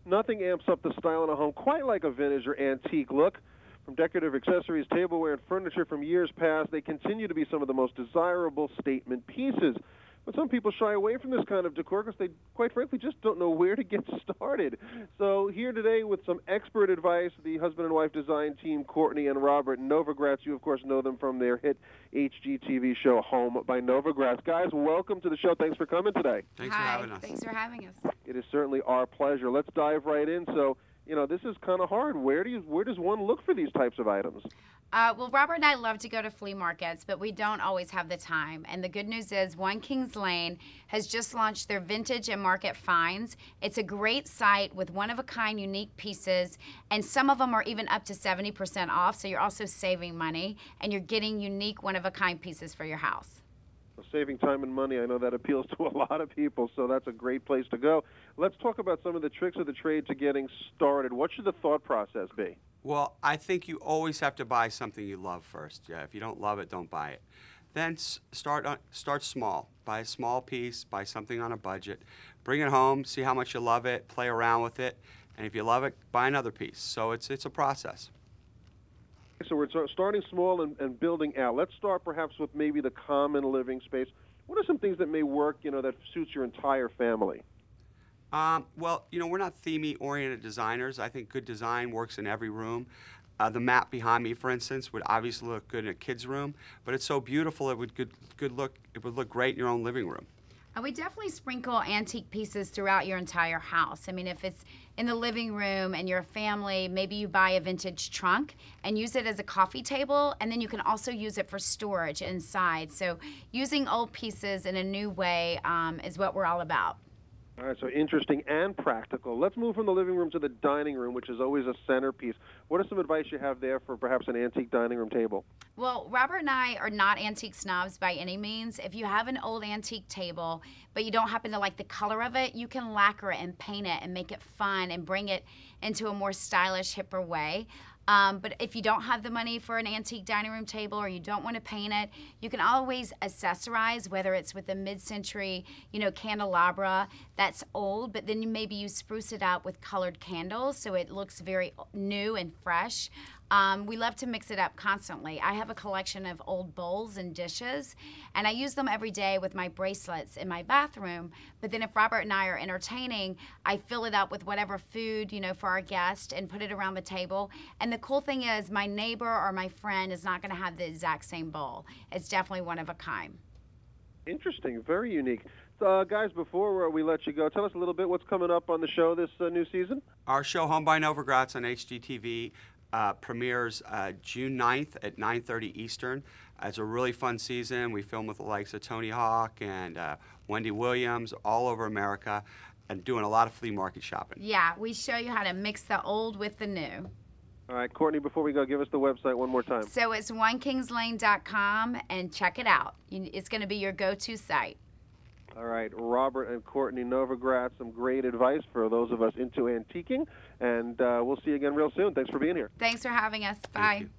Nothing amps up the style in a home quite like a vintage or antique look. From decorative accessories, tableware, and furniture from years past, they continue to be some of the most desirable statement pieces. But some people shy away from this kind of decor because they, quite frankly, just don't know where to get started. So here today with some expert advice, the husband and wife design team, Cortney and Robert Novogratz. You, of course, know them from their hit HGTV show, Home by Novogratz. Guys, welcome to the show. Thanks for coming today. Thanks for having us. Thanks for having us. It is certainly our pleasure. Let's dive right in. So, you know, this is kind of hard. Where does one look for these types of items? Well, Robert and I love to go to flea markets, but we don't always have the time. And the good news is One Kings Lane has just launched their Vintage and Market Finds. It's a great site with one-of-a-kind unique pieces, and some of them are even up to 70% off, so you're also saving money, and you're getting unique one-of-a-kind pieces for your house. Saving time and money, I know that appeals to a lot of people, so that's a great place to go. Let's talk about some of the tricks of the trade to getting started. What should the thought process be? Well, I think you always have to buy something you love first. Yeah, if you don't love it, don't buy it. Then start small. Buy a small piece, buy something on a budget. Bring it home, see how much you love it, play around with it, and if you love it, buy another piece. So it's a process. So we're starting small and building out. Let's start perhaps with maybe the common living space. What are some things that may work, you know, that suits your entire family? Well, you know, we're not theme-oriented designers. I think good design works in every room. The map behind me, for instance, would obviously look good in a kid's room, but it's so beautiful it would look great in your own living room. And we definitely sprinkle antique pieces throughout your entire house. I mean, if it's in the living room and you're a family, maybe you buy a vintage trunk and use it as a coffee table, and then you can also use it for storage inside. So using old pieces in a new way is what we're all about. All right, so interesting and practical. Let's move from the living room to the dining room, which is always a centerpiece. What are some advice you have there for perhaps an antique dining room table? Well, Robert and I are not antique snobs by any means. If you have an old antique table, but you don't happen to like the color of it, you can lacquer it and paint it and make it fun and bring it into a more stylish, hipper way. But if you don't have the money for an antique dining room table or you don't want to paint it, you can always accessorize, whether it's with a mid-century, you know, candelabra that's old, but then maybe you spruce it out with colored candles so it looks very new and fresh. We love to mix it up constantly. I have a collection of old bowls and dishes, and I use them every day with my bracelets in my bathroom. But then if Robert and I are entertaining, I fill it up with whatever food, you know, for our guest and put it around the table. And the cool thing is my neighbor or my friend is not going to have the exact same bowl. It's definitely one of a kind. Interesting, very unique. Guys, before we let you go, tell us a little bit what's coming up on the show this new season. Our show, Home by Novogratz on HGTV, premieres June 9th at 9:30 Eastern. It's a really fun season. We film with the likes of Tony Hawk and Wendy Williams all over America and doing a lot of flea market shopping. Yeah, we show you how to mix the old with the new. All right, Cortney, before we go, give us the website one more time. So it's onekingslane.com, and check it out. It's going to be your go-to site. All right, Robert and Cortney Novogratz, some great advice for those of us into antiquing, and we'll see you again real soon. Thanks for being here. Thanks for having us. Bye. Thank you.